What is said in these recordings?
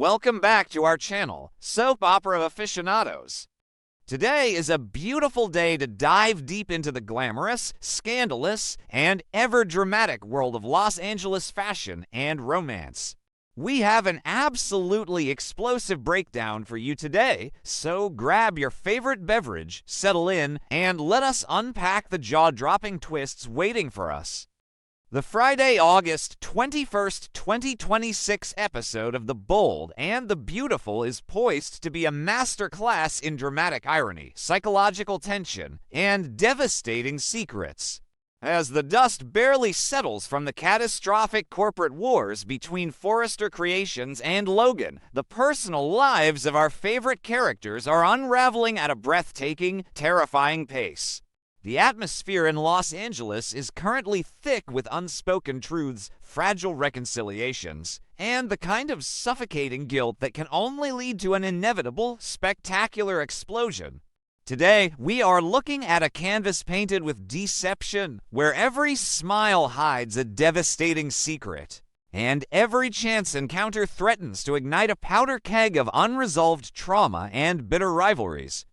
Welcome back to our channel, Soap Opera Aficionados. Today is a beautiful day to dive deep into the glamorous, scandalous, and ever-dramatic world of Los Angeles fashion and romance. We have an absolutely explosive breakdown for you today, so grab your favorite beverage, settle in, and let us unpack the jaw-dropping twists waiting for us. The Friday, August 21st, 2026 episode of The Bold and the Beautiful is poised to be a masterclass in dramatic irony, psychological tension, and devastating secrets. As the dust barely settles from the catastrophic corporate wars between Forrester Creations and Logan, the personal lives of our favorite characters are unraveling at a breathtaking, terrifying pace. The atmosphere in Los Angeles is currently thick with unspoken truths, fragile reconciliations, and the kind of suffocating guilt that can only lead to an inevitable, spectacular explosion. Today, we are looking at a canvas painted with deception, where every smile hides a devastating secret, and every chance encounter threatens to ignite a powder keg of unresolved trauma and bitter rivalries.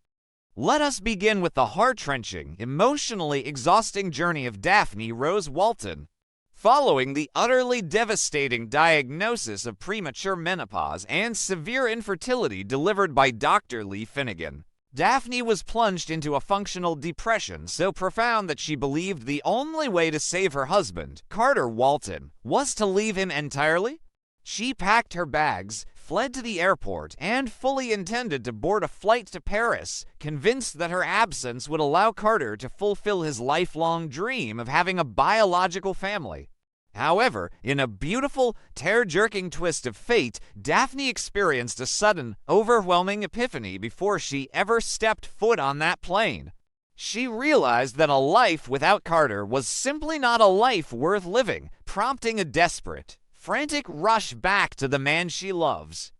Let us begin with the heart-wrenching, emotionally exhausting journey of Daphne Rose Walton. Following the utterly devastating diagnosis of premature menopause and severe infertility delivered by Dr. Lee Finnegan, Daphne was plunged into a functional depression so profound that she believed the only way to save her husband, Carter Walton, was to leave him entirely. She packed her bags, fled to the airport, and fully intended to board a flight to Paris, convinced that her absence would allow Carter to fulfill his lifelong dream of having a biological family. However, in a beautiful, tear-jerking twist of fate, Daphne experienced a sudden, overwhelming epiphany before she ever stepped foot on that plane. She realized that a life without Carter was simply not a life worth living, prompting a desperate, frantic rush back to the man she loves.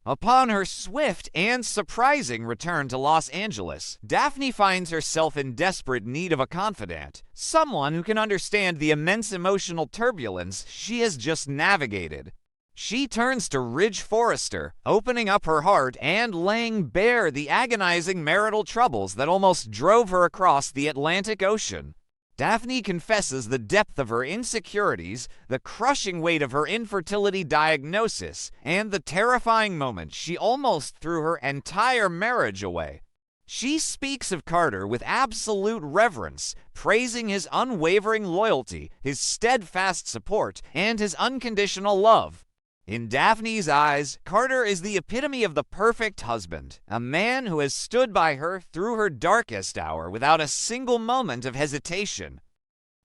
Upon her swift and surprising return to Los Angeles, Daphne finds herself in desperate need of a confidant, someone who can understand the immense emotional turbulence she has just navigated. She turns to Ridge Forrester, opening up her heart and laying bare the agonizing marital troubles that almost drove her across the Atlantic Ocean. Daphne confesses the depth of her insecurities, the crushing weight of her infertility diagnosis, and the terrifying moment she almost threw her entire marriage away. She speaks of Carter with absolute reverence, praising his unwavering loyalty, his steadfast support, and his unconditional love. In Daphne's eyes, Carter is the epitome of the perfect husband, a man who has stood by her through her darkest hour without a single moment of hesitation.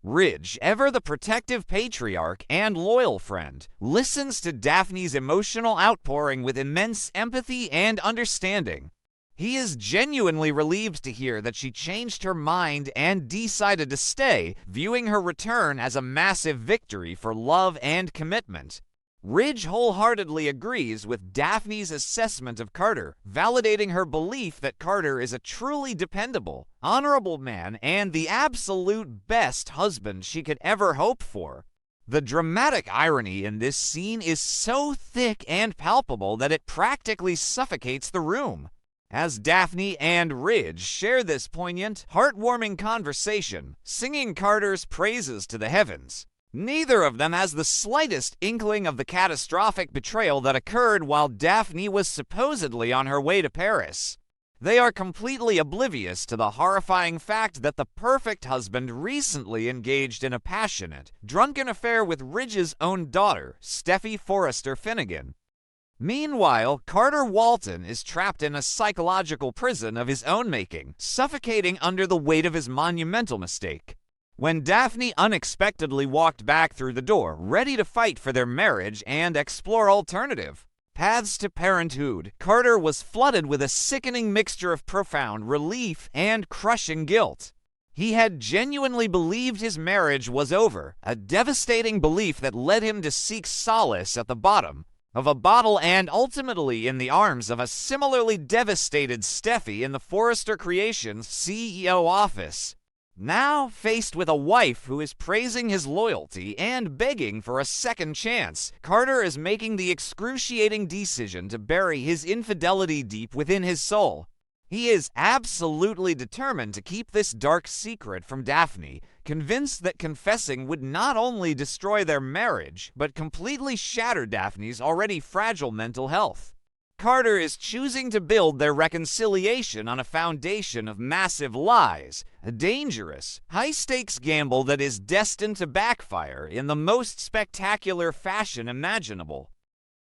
Ridge, ever the protective patriarch and loyal friend, listens to Daphne's emotional outpouring with immense empathy and understanding. He is genuinely relieved to hear that she changed her mind and decided to stay, viewing her return as a massive victory for love and commitment. Ridge wholeheartedly agrees with Daphne's assessment of Carter, validating her belief that Carter is a truly dependable, honorable man and the absolute best husband she could ever hope for. The dramatic irony in this scene is so thick and palpable that it practically suffocates the room. As Daphne and Ridge share this poignant, heartwarming conversation, singing Carter's praises to the heavens, neither of them has the slightest inkling of the catastrophic betrayal that occurred while Daphne was supposedly on her way to Paris. They are completely oblivious to the horrifying fact that the perfect husband recently engaged in a passionate, drunken affair with Ridge's own daughter, Steffy Forrester Finnegan. Meanwhile, Carter Walton is trapped in a psychological prison of his own making, suffocating under the weight of his monumental mistake. When Daphne unexpectedly walked back through the door, ready to fight for their marriage and explore alternative paths to parenthood, Carter was flooded with a sickening mixture of profound relief and crushing guilt. He had genuinely believed his marriage was over, a devastating belief that led him to seek solace at the bottom of a bottle and ultimately in the arms of a similarly devastated Steffy in the Forrester Creations CEO office. Now faced with a wife who is praising his loyalty and begging for a second chance, Carter is making the excruciating decision to bury his infidelity deep within his soul. He is absolutely determined to keep this dark secret from Daphne, convinced that confessing would not only destroy their marriage, but completely shatter Daphne's already fragile mental health. Carter is choosing to build their reconciliation on a foundation of massive lies, a dangerous, high-stakes gamble that is destined to backfire in the most spectacular fashion imaginable.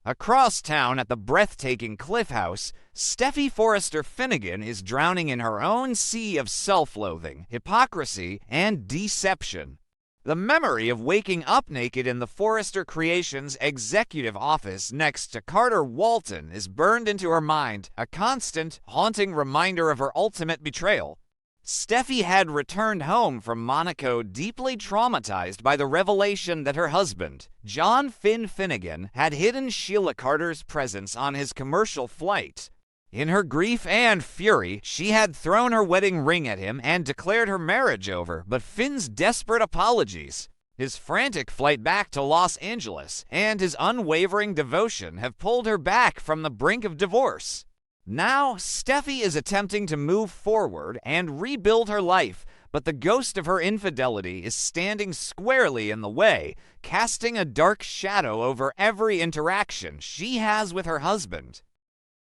Across town at the breathtaking Cliff House, Steffy Forrester Finnegan is drowning in her own sea of self-loathing, hypocrisy, and deception. The memory of waking up naked in the Forrester Creations executive office next to Carter Walton is burned into her mind, a constant, haunting reminder of her ultimate betrayal. Steffy had returned home from Monaco deeply traumatized by the revelation that her husband, John Finn Finnegan, had hidden Sheila Carter's presence on his commercial flight. In her grief and fury, she had thrown her wedding ring at him and declared her marriage over, but Finn's desperate apologies, his frantic flight back to Los Angeles, and his unwavering devotion have pulled her back from the brink of divorce. Now, Steffy is attempting to move forward and rebuild her life, but the ghost of her infidelity is standing squarely in the way, casting a dark shadow over every interaction she has with her husband.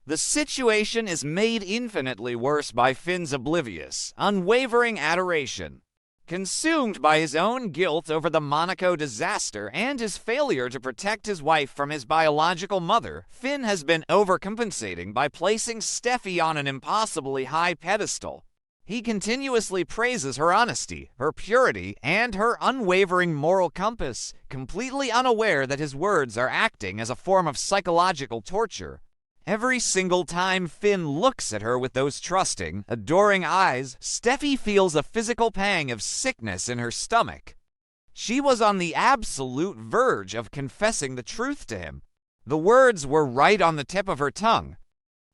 The situation is made infinitely worse by Finn's oblivious, unwavering adoration. Consumed by his own guilt over the Monaco disaster and his failure to protect his wife from his biological mother, Finn has been overcompensating by placing Steffy on an impossibly high pedestal. He continuously praises her honesty, her purity, and her unwavering moral compass, completely unaware that his words are acting as a form of psychological torture. Every single time Finn looks at her with those trusting, adoring eyes, Steffy feels a physical pang of sickness in her stomach. She was on the absolute verge of confessing the truth to him. The words were right on the tip of her tongue.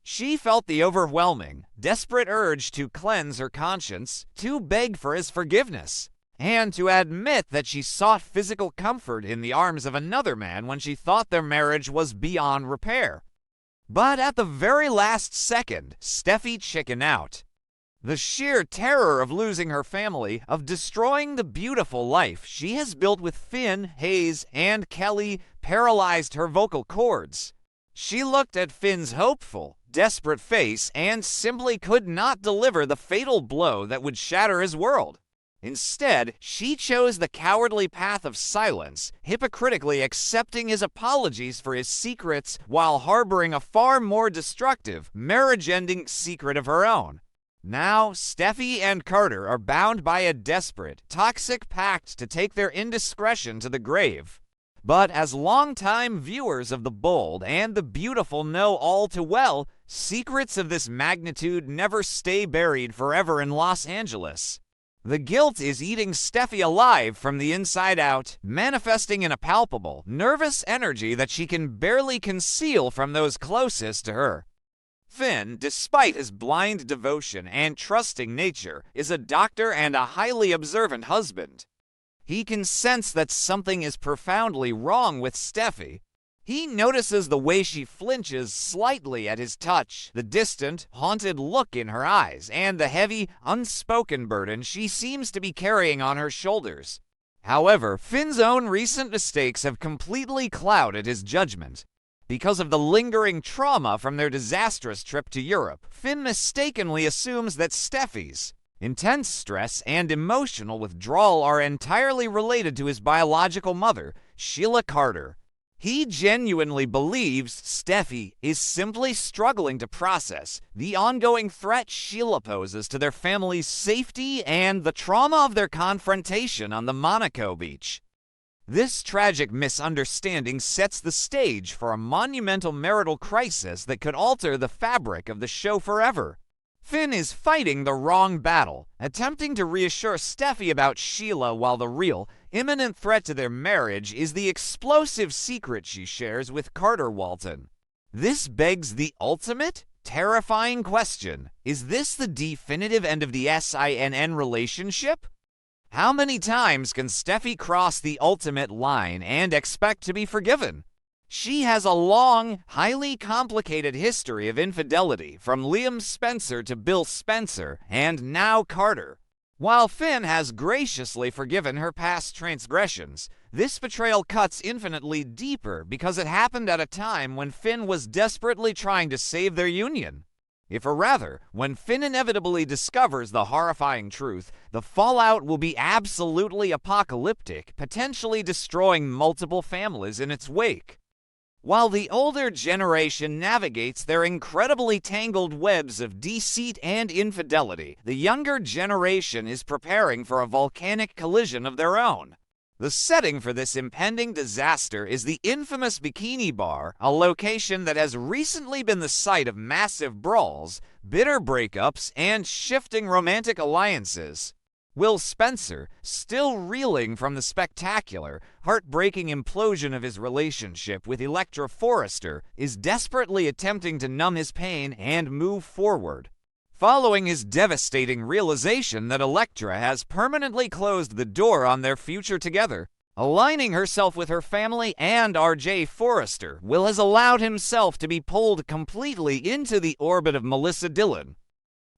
She felt the overwhelming, desperate urge to cleanse her conscience, to beg for his forgiveness, and to admit that she sought physical comfort in the arms of another man when she thought their marriage was beyond repair. But at the very last second, Steffy chickened out. The sheer terror of losing her family, of destroying the beautiful life she has built with Finn, Hayes, and Kelly, paralyzed her vocal cords. She looked at Finn's hopeful, desperate face and simply could not deliver the fatal blow that would shatter his world. Instead, she chose the cowardly path of silence, hypocritically accepting his apologies for his secrets while harboring a far more destructive, marriage-ending secret of her own. Now, Steffy and Carter are bound by a desperate, toxic pact to take their indiscretion to the grave. But as longtime viewers of the bold and the beautiful know all too well, secrets of this magnitude never stay buried forever in Los Angeles. The guilt is eating Steffy alive from the inside out, manifesting in a palpable, nervous energy that she can barely conceal from those closest to her. Finn, despite his blind devotion and trusting nature, is a doctor and a highly observant husband. He can sense that something is profoundly wrong with Steffy. He notices the way she flinches slightly at his touch, the distant, haunted look in her eyes, and the heavy, unspoken burden she seems to be carrying on her shoulders. However, Finn's own recent mistakes have completely clouded his judgment. Because of the lingering trauma from their disastrous trip to Europe, Finn mistakenly assumes that Steffy's intense stress and emotional withdrawal are entirely related to his biological mother, Sheila Carter. He genuinely believes Steffy is simply struggling to process the ongoing threat Sheila poses to their family's safety and the trauma of their confrontation on the Monaco beach. This tragic misunderstanding sets the stage for a monumental marital crisis that could alter the fabric of the show forever. Finn is fighting the wrong battle, attempting to reassure Steffy about Sheila while the real, imminent threat to their marriage is the explosive secret she shares with Carter Walton. This begs the ultimate, terrifying question. Is this the definitive end of the SINN relationship? How many times can Steffi cross the ultimate line and expect to be forgiven? She has a long, highly complicated history of infidelity from Liam Spencer to Bill Spencer and now Carter. While Finn has graciously forgiven her past transgressions, this betrayal cuts infinitely deeper because it happened at a time when Finn was desperately trying to save their union. Or rather, when Finn inevitably discovers the horrifying truth, the fallout will be absolutely apocalyptic, potentially destroying multiple families in its wake. While the older generation navigates their incredibly tangled webs of deceit and infidelity, the younger generation is preparing for a volcanic collision of their own. The setting for this impending disaster is the infamous Bikini Bar, a location that has recently been the site of massive brawls, bitter breakups, and shifting romantic alliances. Will Spencer, still reeling from the spectacular, heartbreaking implosion of his relationship with Elektra Forrester, is desperately attempting to numb his pain and move forward. Following his devastating realization that Elektra has permanently closed the door on their future together, aligning herself with her family and R.J. Forrester, Will has allowed himself to be pulled completely into the orbit of Melissa Dillon.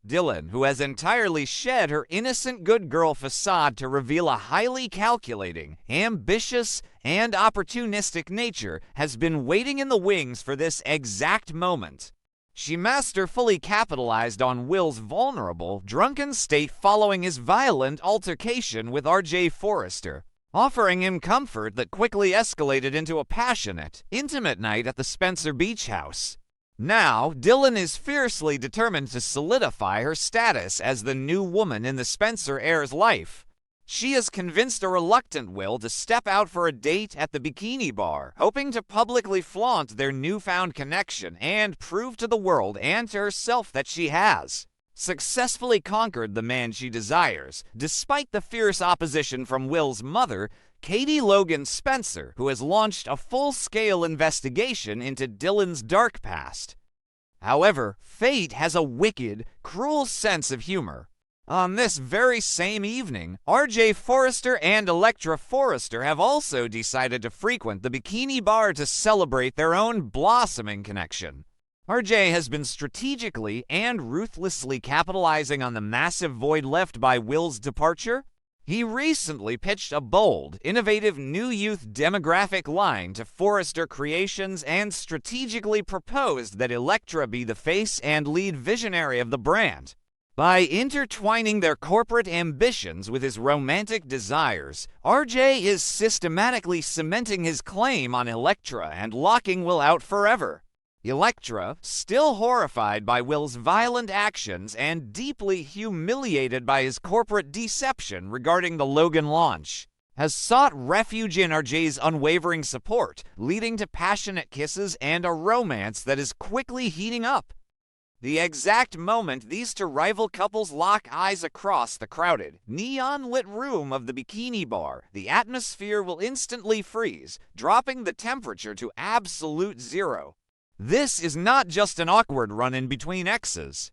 Dillon, who has entirely shed her innocent good girl facade to reveal a highly calculating, ambitious, and opportunistic nature, has been waiting in the wings for this exact moment. She masterfully capitalized on Will's vulnerable, drunken state following his violent altercation with R.J. Forrester, offering him comfort that quickly escalated into a passionate, intimate night at the Spencer Beach House. Now, Dillon is fiercely determined to solidify her status as the new woman in the Spencer heir's life. She has convinced a reluctant Will to step out for a date at the Bikini Bar, hoping to publicly flaunt their newfound connection and prove to the world and to herself that she has successfully conquered the man she desires, despite the fierce opposition from Will's mother, Katie Logan Spencer, who has launched a full-scale investigation into Dillon's dark past. However, fate has a wicked, cruel sense of humor. On this very same evening, R.J. Forrester and Elektra Forrester have also decided to frequent the Bikini Bar to celebrate their own blossoming connection. R.J. has been strategically and ruthlessly capitalizing on the massive void left by Will's departure. He recently pitched a bold, innovative new youth demographic line to Forrester Creations and strategically proposed that Elektra be the face and lead visionary of the brand. By intertwining their corporate ambitions with his romantic desires, RJ is systematically cementing his claim on Elektra and locking Will out forever. Elektra, still horrified by Will's violent actions and deeply humiliated by his corporate deception regarding the Logan launch, has sought refuge in RJ's unwavering support, leading to passionate kisses and a romance that is quickly heating up. The exact moment these two rival couples lock eyes across the crowded, neon-lit room of the Bikini Bar, the atmosphere will instantly freeze, dropping the temperature to absolute zero. This is not just an awkward run-in between exes.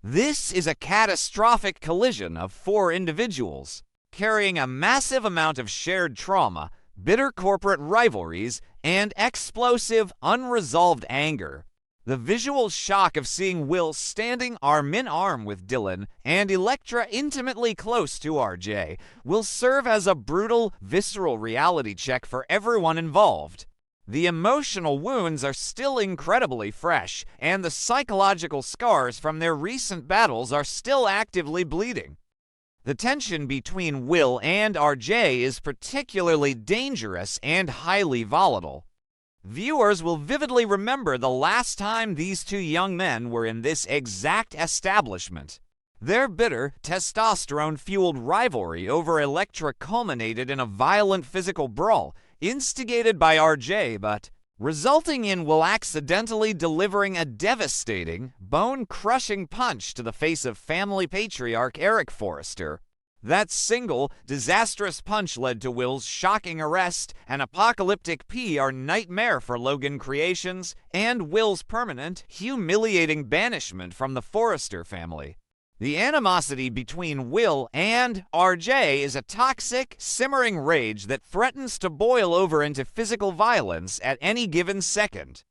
This is a catastrophic collision of four individuals, carrying a massive amount of shared trauma, bitter corporate rivalries, and explosive, unresolved anger. The visual shock of seeing Will standing arm-in-arm with Dillon and Elektra intimately close to RJ will serve as a brutal, visceral reality check for everyone involved. The emotional wounds are still incredibly fresh, and the psychological scars from their recent battles are still actively bleeding. The tension between Will and RJ is particularly dangerous and highly volatile. Viewers will vividly remember the last time these two young men were in this exact establishment. Their bitter, testosterone-fueled rivalry over Elektra culminated in a violent physical brawl, instigated by RJ, but resulting in Will accidentally delivering a devastating, bone-crushing punch to the face of family patriarch Eric Forrester. That single, disastrous punch led to Will's shocking arrest, an apocalyptic PR nightmare for Logan Creations, and Will's permanent, humiliating banishment from the Forrester family. The animosity between Will and RJ is a toxic, simmering rage that threatens to boil over into physical violence at any given second.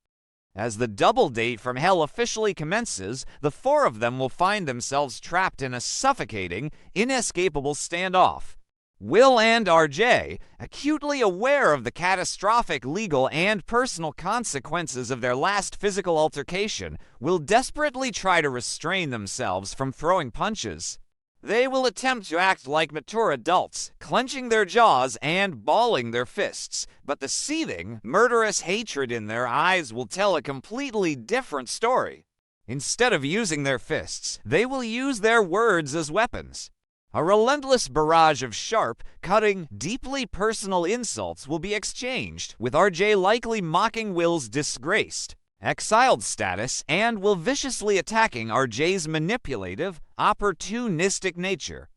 As the double date from hell officially commences, the four of them will find themselves trapped in a suffocating, inescapable standoff. Will and RJ, acutely aware of the catastrophic legal and personal consequences of their last physical altercation, will desperately try to restrain themselves from throwing punches. They will attempt to act like mature adults, clenching their jaws and balling their fists, but the seething, murderous hatred in their eyes will tell a completely different story. Instead of using their fists, they will use their words as weapons. A relentless barrage of sharp, cutting, deeply personal insults will be exchanged, with RJ likely mocking Will's disgraced, exiled status, and will viciously attacking RJ's manipulative, opportunistic nature.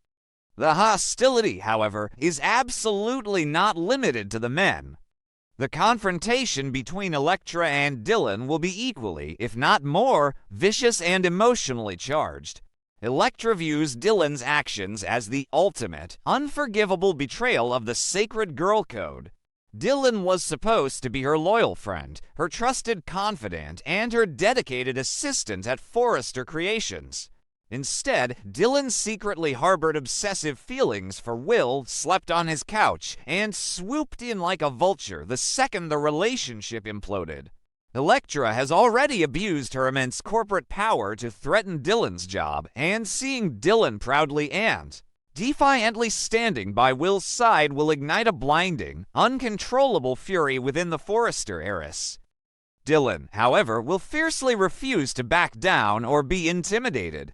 The hostility, however, is absolutely not limited to the men. The confrontation between Elektra and Dylan will be equally, if not more, vicious and emotionally charged. Elektra views Dylan's actions as the ultimate, unforgivable betrayal of the sacred girl code. Dylan was supposed to be her loyal friend, her trusted confidant, and her dedicated assistant at Forrester Creations. Instead, Dylan secretly harbored obsessive feelings for Will, slept on his couch, and swooped in like a vulture the second the relationship imploded. Elektra has already abused her immense corporate power to threaten Dylan's job, and seeing Dylan proudly and defiantly standing by Will's side will ignite a blinding, uncontrollable fury within the Forrester heiress. Dylan, however, will fiercely refuse to back down or be intimidated.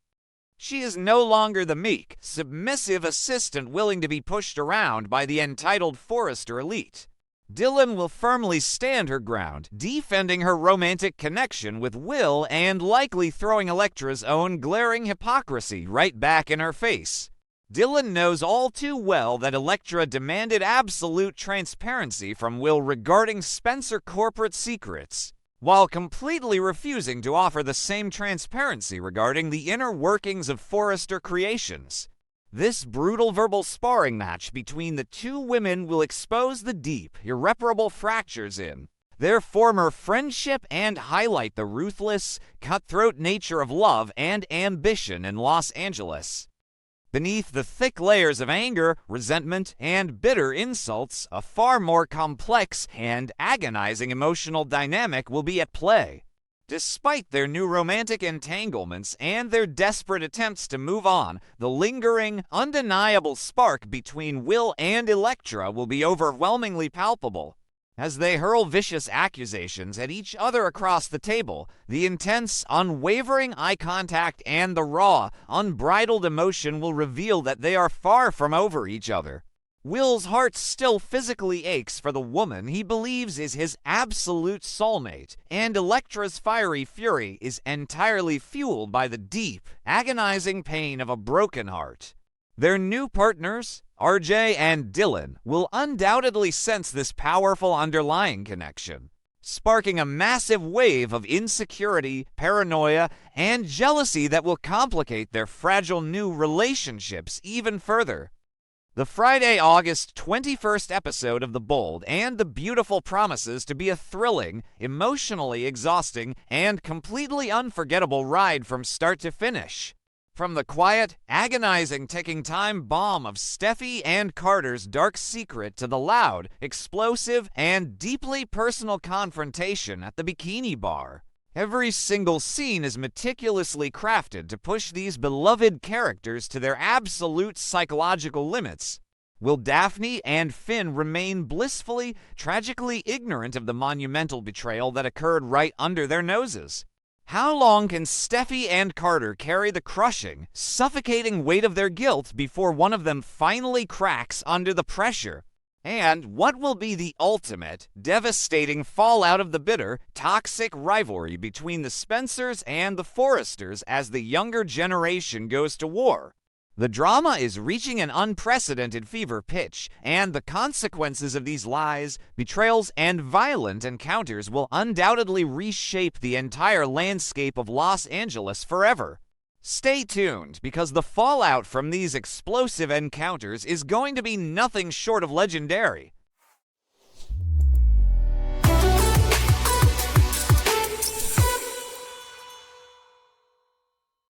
She is no longer the meek, submissive assistant willing to be pushed around by the entitled Forrester elite. Dylan will firmly stand her ground, defending her romantic connection with Will and likely throwing Elektra's own glaring hypocrisy right back in her face. Dylan knows all too well that Elektra demanded absolute transparency from Will regarding Spencer corporate secrets, while completely refusing to offer the same transparency regarding the inner workings of Forrester Creations. This brutal verbal sparring match between the two women will expose the deep, irreparable fractures in their former friendship and highlight the ruthless, cutthroat nature of love and ambition in Los Angeles. Beneath the thick layers of anger, resentment, and bitter insults, a far more complex and agonizing emotional dynamic will be at play. Despite their new romantic entanglements and their desperate attempts to move on, the lingering, undeniable spark between Will and Elektra will be overwhelmingly palpable. As they hurl vicious accusations at each other across the table, the intense, unwavering eye contact and the raw, unbridled emotion will reveal that they are far from over each other. Will's heart still physically aches for the woman he believes is his absolute soulmate, and Elektra's fiery fury is entirely fueled by the deep, agonizing pain of a broken heart. Their new partners, RJ and Dylan, will undoubtedly sense this powerful underlying connection, sparking a massive wave of insecurity, paranoia, and jealousy that will complicate their fragile new relationships even further. The Friday, August 21st episode of The Bold and the Beautiful promises to be a thrilling, emotionally exhausting, and completely unforgettable ride from start to finish. From the quiet, agonizing ticking time bomb of Steffy and Carter's dark secret to the loud, explosive, and deeply personal confrontation at the bikini bar, every single scene is meticulously crafted to push these beloved characters to their absolute psychological limits. Will Daphne and Finn remain blissfully, tragically ignorant of the monumental betrayal that occurred right under their noses? How long can Steffy and Carter carry the crushing, suffocating weight of their guilt before one of them finally cracks under the pressure? And what will be the ultimate, devastating fallout of the bitter, toxic rivalry between the Spencers and the Forresters as the younger generation goes to war? The drama is reaching an unprecedented fever pitch, and the consequences of these lies, betrayals, and violent encounters will undoubtedly reshape the entire landscape of Los Angeles forever. Stay tuned, because the fallout from these explosive encounters is going to be nothing short of legendary.